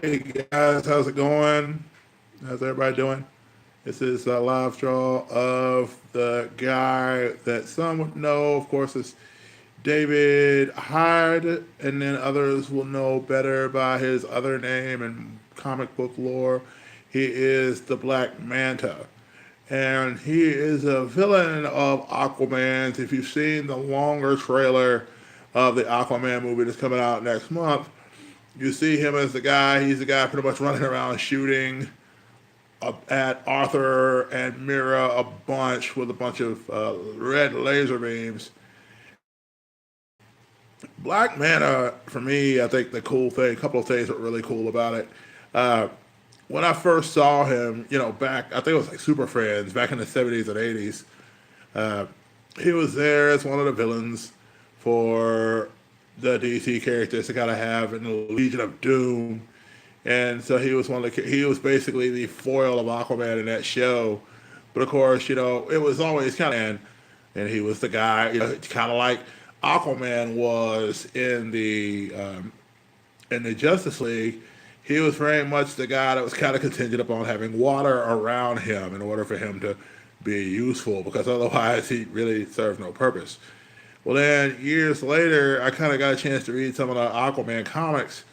Hey guys, how's it going? How's everybody doing? This is a live draw of the guy that some would know, of course, is David Hyde, and then others will know better by his other name in comic book lore. He is the Black Manta, and he is a villain of Aquaman's. If you've seen the longer trailer of the Aquaman movie that's coming out next month, you see him as the guy. He's the guy pretty much running around shooting at Arthur and Mira a bunch with a bunch of red laser beams. Black Manta, for me, I think the cool thing, a couple of things that were really cool about it. Uh, when I first saw him, back, I think it was like Super Friends, back in the 70s and 80s, uh, he was there as one of the villains for the DC characters to kind of have in the Legion of Doom. And so he was basically the foil of Aquaman in that show. But of course, it was always kind of, and he was the guy, kind of like Aquaman was in the Justice League. He was very much the guy that was kind of contingent upon having water around him in order for him to be useful, because otherwise he really served no purpose. Well, then years later, I kind of got a chance to read some of the Aquaman comics,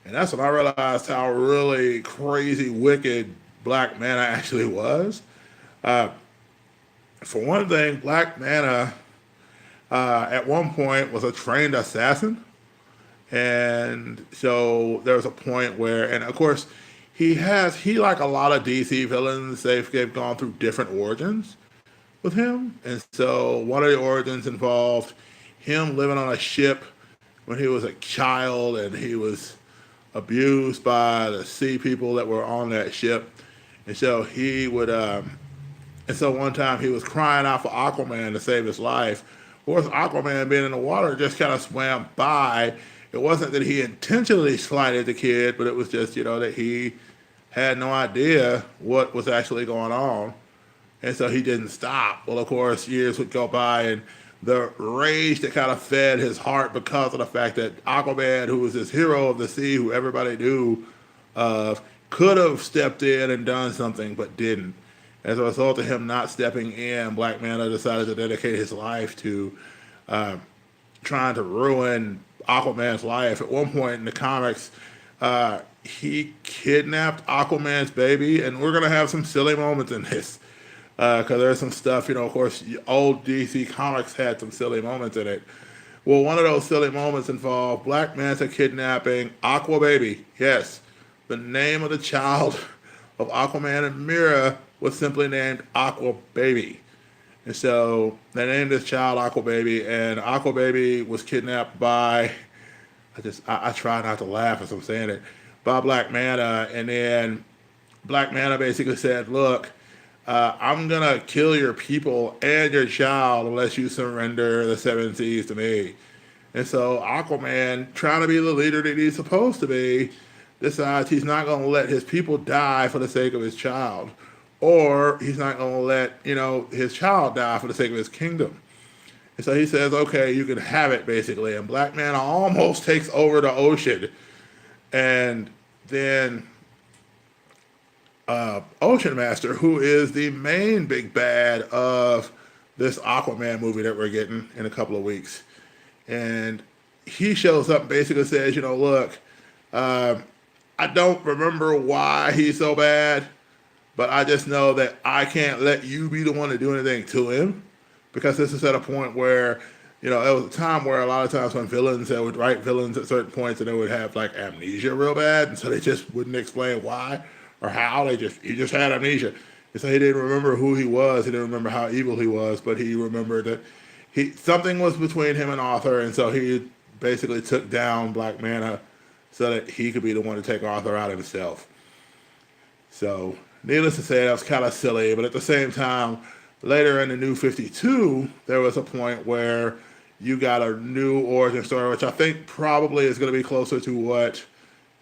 and that's when I realized how really crazy, wicked Black Manta actually was. Uh, for one thing, Black Manta at one point was a trained assassin, and so there was a point where, and of course, he like a lot of DC villains, they've gone through different origins with him, and so one of the origins involved him living on a ship when he was a child, and he was abused by the sea people that were on that ship, and so he would and so one time he was crying out for Aquaman to save his life. Of course, Aquaman being in the water just kind of swam by. It wasn't that he intentionally slighted the kid, but it was just, that he had no idea what was actually going on. And so he didn't stop. Well, of course, years would go by, and the rage that kind of fed his heart because of the fact that Aquaman, who was this hero of the sea, who everybody knew of, could have stepped in and done something, but didn't. As a result of him not stepping in, Black Manta decided to dedicate his life to uh, trying to ruin Aquaman's life. At one point in the comics, he kidnapped Aquaman's baby, and we're gonna have some silly moments in this because there's some stuff. Of course, old DC comics had some silly moments in it. Well, one of those silly moments involved Black Manta kidnapping Aqua Baby. Yes, the name of the child of Aquaman and Mira was simply named Aqua Baby. And so they named this child Aqua Baby, and Aqua Baby was kidnapped by, I try not to laugh as I'm saying it, by Black Manta. And then Black Manta basically said, look, I'm going to kill your people and your child unless you surrender the seven seas to me. And so Aquaman, trying to be the leader that he's supposed to be, decides he's not going to let his people die for the sake of his child. Or he's not going to let, his child die for the sake of his kingdom. And so he says, okay, you can have it, basically. And Black Manta almost takes over the ocean. And then Ocean Master, who is the main big bad of this Aquaman movie that we're getting in a couple of weeks. And he shows up and basically says, look, I don't remember why he's so bad, but I just know that I can't let you be the one to do anything to him, because this is at a point where, it was a time where a lot of times when villains, they would write villains at certain points and they would have like amnesia real bad, and so they just wouldn't explain why or how. He just had amnesia, and so he didn't remember who he was. He didn't remember how evil he was, but he remembered that something was between him and Arthur, and so he basically took down Black Manta so that he could be the one to take Arthur out himself. So, needless to say, that was kind of silly, but at the same time, later in the New 52, there was a point where you got a new origin story, which I think probably is going to be closer to what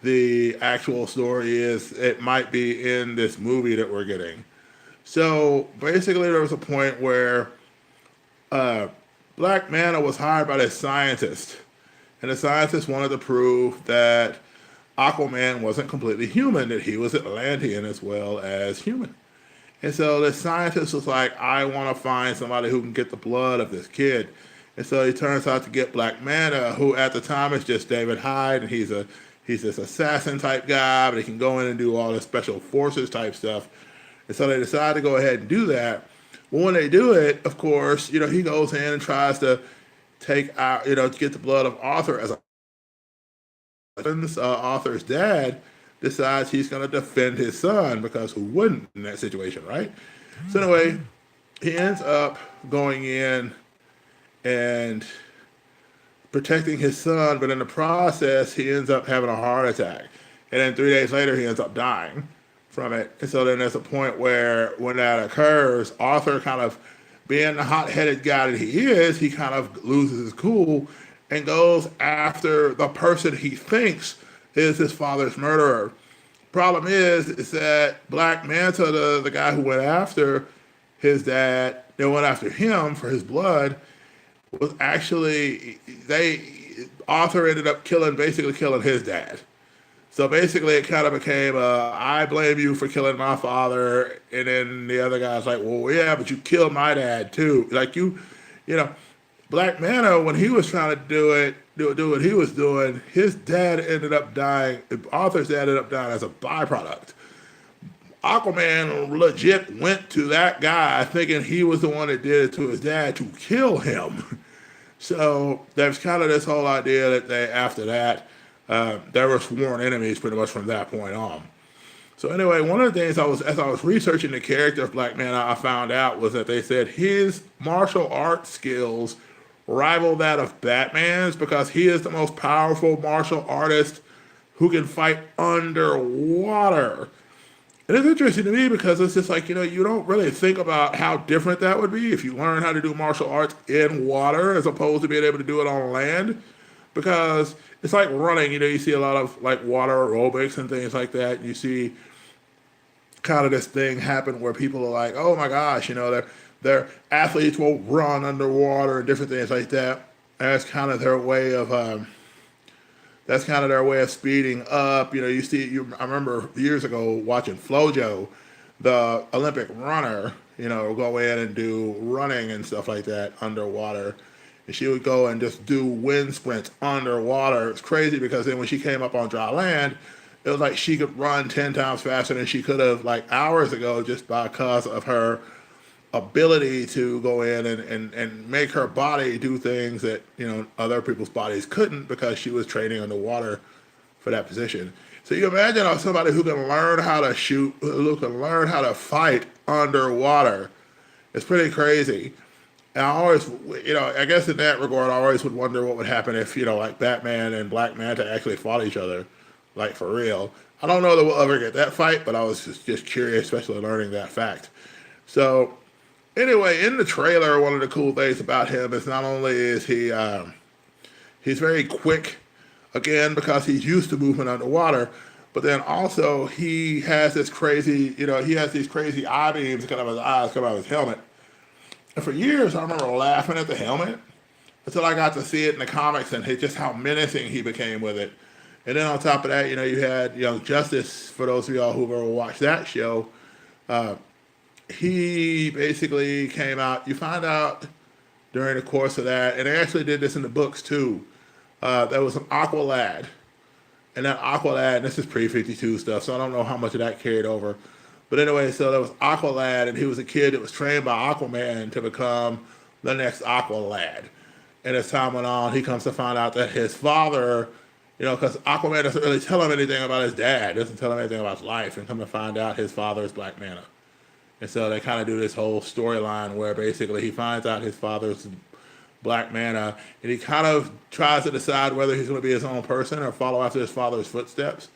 the actual story is. It might be in this movie that we're getting. So, basically, there was a point where uh, Black Manta was hired by this scientist, and the scientist wanted to prove that Aquaman wasn't completely human, that he was Atlantean as well as human. And so the scientist was like, I want to find somebody who can get the blood of this kid. And so he turns out to get Black Manta, who at the time is just David Hyde, and he's this assassin type guy, but he can go in and do all this special forces type stuff. And so they decide to go ahead and do that. But when they do it, of course, he goes in and tries to take out, to get the blood of Arthur as a Arthur's dad decides he's going to defend his son, because who wouldn't in that situation, right? So anyway, he ends up going in and protecting his son, but in the process, he ends up having a heart attack. And then 3 days later, he ends up dying from it. And so then there's a point where when that occurs, Arthur, kind of being the hot-headed guy that he is, he kind of loses his cool and goes after the person he thinks is his father's murderer. Problem is that Black Manta, the guy who went after his dad, they went after him for his blood, was actually, Arthur ended up basically killing his dad. So basically it kind of became, I blame you for killing my father, and then the other guy's like, well, yeah, but you killed my dad too. Like you know, Black Manta, when he was trying to do what he was doing, his dad ended up dying. Arthur's dad ended up dying as a byproduct. Aquaman legit went to that guy thinking he was the one that did it to his dad to kill him. So there's kind of this whole idea that after that, they were sworn enemies pretty much from that point on. So anyway, one of the things as I was researching the character of Black Manta, I found out was that they said his martial arts skills rival that of Batman's, because he is the most powerful martial artist who can fight underwater. And it's interesting to me because it's just like, you don't really think about how different that would be if you learn how to do martial arts in water as opposed to being able to do it on land. Because it's like running, you see a lot of like water aerobics and things like that. You see kind of this thing happen where people are like, oh my gosh, their athletes will run underwater and different things like that. That's kind of their way of speeding up. I remember years ago watching Flojo, the Olympic runner, go in and do running and stuff like that underwater. And she would go and just do wind sprints underwater. It's crazy because then when she came up on dry land, it was like she could run 10 times faster than she could have like hours ago, just because of her ability to go in and make her body do things that other people's bodies couldn't, because she was training underwater for that position. So you imagine somebody who can learn how to shoot, who can learn how to fight underwater. It's pretty crazy. And I always, I guess in that regard, I always would wonder what would happen if, like Batman and Black Manta actually fought each other, like for real. I don't know that we'll ever get that fight, but I was just curious, especially learning that fact. So anyway, in the trailer, one of the cool things about him is not only is he's very quick, again, because he's used to moving underwater, but then also he has this crazy, he has these crazy eye beams that come out of his eyes, come out of his helmet. And for years, I remember laughing at the helmet until I got to see it in the comics and just how menacing he became with it. And then on top of that, you had Young Justice, for those of y'all who've ever watched that show. He basically came out, you find out during the course of that, and they actually did this in the books too. There was an Aqualad. And that Aqualad, and this is pre-52 stuff, so I don't know how much of that carried over. But anyway, so there was Aqualad, and he was a kid that was trained by Aquaman to become the next Aqualad. And as time went on, he comes to find out that his father, because Aquaman doesn't really tell him anything about his dad, doesn't tell him anything about his life, and come to find out his father is Black Manta. And so they kind of do this whole storyline where basically he finds out his father's Black Manta, and he kind of tries to decide whether he's going to be his own person or follow after his father's footsteps.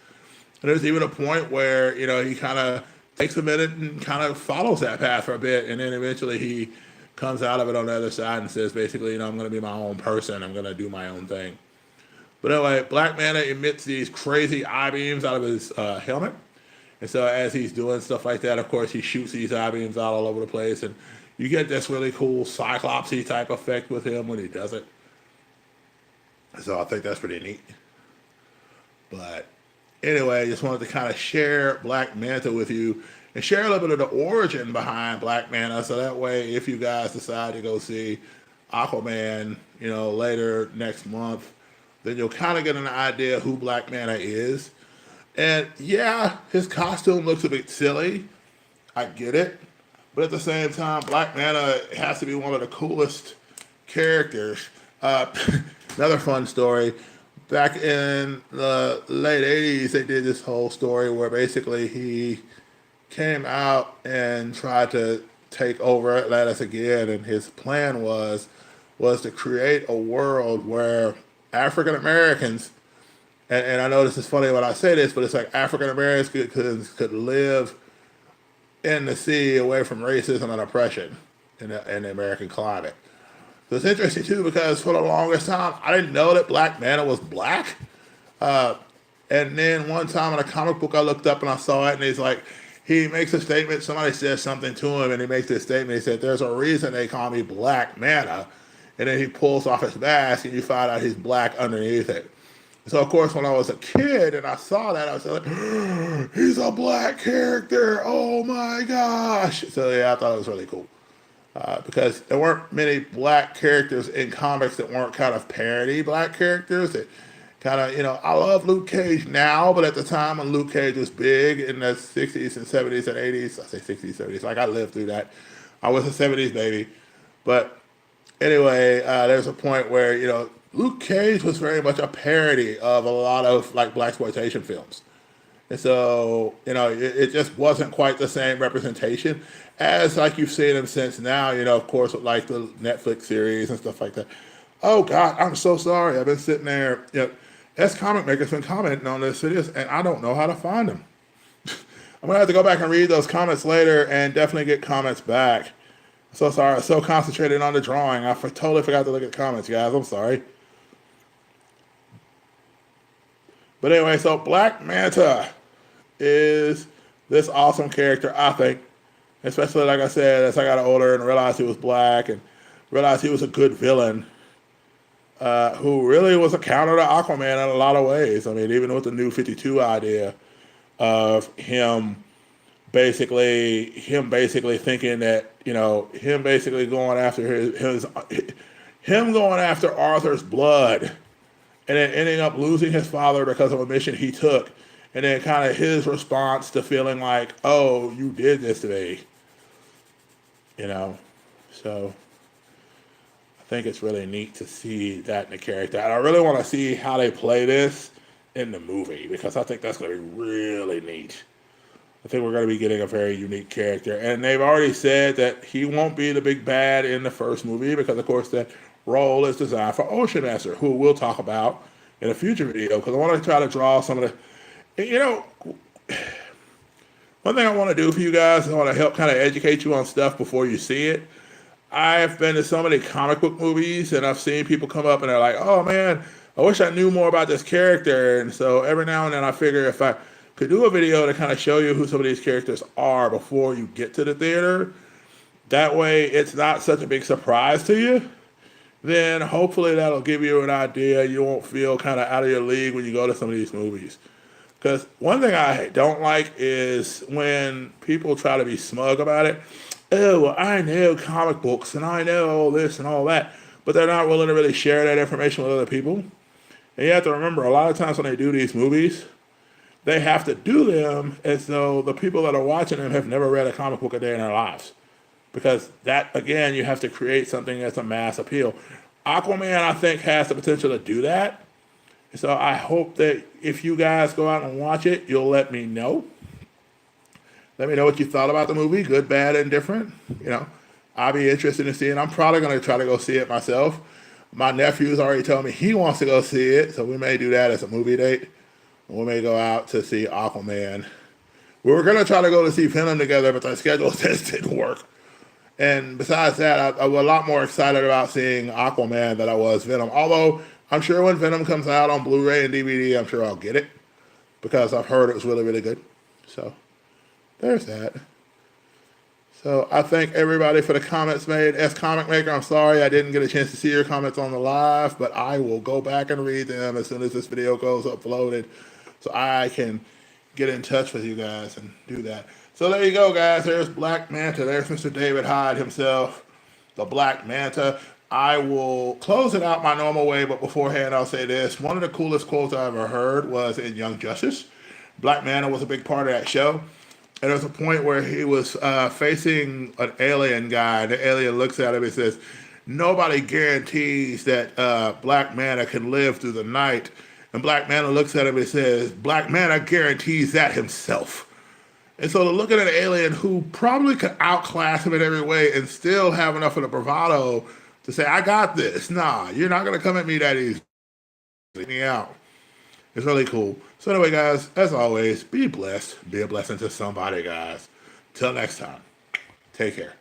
And there's even a point where, he kind of takes a minute and kind of follows that path for a bit, and then eventually he comes out of it on the other side and says, basically, I'm going to be my own person. I'm going to do my own thing. But anyway, Black Manta emits these crazy eye beams out of his helmet. And so as he's doing stuff like that, of course, he shoots these eye beams out all over the place. And you get this really cool Cyclopsy type effect with him when he does it. So I think that's pretty neat. But anyway, just wanted to kind of share Black Manta with you and share a little bit of the origin behind Black Manta, so that way, if you guys decide to go see Aquaman, later next month, then you'll kind of get an idea who Black Manta is. And yeah, his costume looks a bit silly. I get it. But at the same time, Black Manta has to be one of the coolest characters. Uh, Another fun story. Back in the late 80s, they did this whole story where basically he came out and tried to take over Atlantis again, and his plan was to create a world where African Americans, and I know this is funny when I say this, but it's like African Americans could live in the sea away from racism and oppression in the American climate. So it's interesting too because for the longest time I didn't know that Black Manta was black. Uh, and then one time in a comic book I looked up and I saw it, and he's like, he makes a statement. Somebody says something to him, and he makes this statement. He said, "There's a reason they call me Black Manta." And then he pulls off his mask, and you find out he's black underneath it. So of course, when I was a kid and I saw that, I was like, "He's a black character! Oh my gosh!" So yeah, I thought it was really cool because there weren't many black characters in comics that weren't kind of parody black characters. That kind of, I love Luke Cage now, but at the time when Luke Cage was big in the 60s and 70s and 80s, I say 60s, 70s, like I lived through that. I was a 70s baby. But anyway, there's a point where, Luke Cage was very much a parody of a lot of like blaxploitation films. And so, it just wasn't quite the same representation as like you've seen him since now, of course, with like the Netflix series and stuff like that. Oh God, I'm so sorry. I've been sitting there, S Comic Maker's been commenting on this videos, and I don't know how to find them. I'm gonna have to go back and read those comments later and definitely get comments back. So sorry, I was so concentrated on the drawing. I totally forgot to look at comments, guys. I'm sorry. But anyway, so Black Manta is this awesome character, I think. Especially, like I said, as I got older and realized he was black and realized he was a good villain who really was a counter to Aquaman in a lot of ways. I mean, even with the New 52 idea of him basically thinking that, him basically going after him going after Arthur's blood and then ending up losing his father because of a mission he took. And then kind of his response to feeling like, "Oh, you did this to me." So I think it's really neat to see that in the character. And I really want to see how they play this in the movie because I think that's going to be really neat. I think we're going to be getting a very unique character. And they've already said that he won't be the big bad in the first movie because, of course, that role is designed for Ocean Master, who we'll talk about in a future video because I want to try to draw some of the, one thing I want to do for you guys is I want to help kind of educate you on stuff before you see it. I've been to so many comic book movies and I've seen people come up and they're like, "Oh man, I wish I knew more about this character." And so every now and then I figure if I could do a video to kind of show you who some of these characters are before you get to the theater, that way it's not such a big surprise to you, then hopefully that'll give you an idea. You won't feel kind of out of your league when you go to some of these movies. Because one thing I don't like is when people try to be smug about it. "Oh, well, I know comic books and I know all this and all that," but they're not willing to really share that information with other people. And you have to remember, a lot of times when they do these movies, they have to do them as though the people that are watching them have never read a comic book a day in their lives. Because that, again, you have to create something that's a mass appeal. Aquaman, I think, has the potential to do that. So I hope that if you guys go out and watch it, you'll let me know. Let me know what you thought about the movie, good, bad, and different. I'll be interested in seeing it. I'm probably going to try to go see it myself. My nephew's already told me he wants to go see it, so we may do that as a movie date. We may go out to see Aquaman. We were going to try to go to see Venom together, but our schedule just didn't work. And besides that, I was a lot more excited about seeing Aquaman than I was Venom. Although I'm sure when Venom comes out on Blu-ray and DVD, I'm sure I'll get it because I've heard it was really, really good. So there's that. So I thank everybody for the comments made. S Comic Maker, I'm sorry I didn't get a chance to see your comments on the live, but I will go back and read them as soon as this video goes uploaded so I can get in touch with you guys and do that. So there you go, guys. There's Black Manta. There's Mr. David Hyde himself, the Black Manta. I will close it out my normal way, but beforehand, I'll say this. One of the coolest quotes I ever heard was in Young Justice. Black Manta was a big part of that show. And there was a point where he was facing an alien guy, and the alien looks at him and says, nobody guarantees that Black Manta can live through the night. And Black Manta looks at him and says, Black Manta guarantees that himself. And so to look at an alien who probably could outclass him in every way and still have enough of the bravado to say, I got this. Nah, you're not going to come at me that easy. Me out. It's really cool. So anyway, guys, as always, be blessed. Be a blessing to somebody, guys. Till next time. Take care.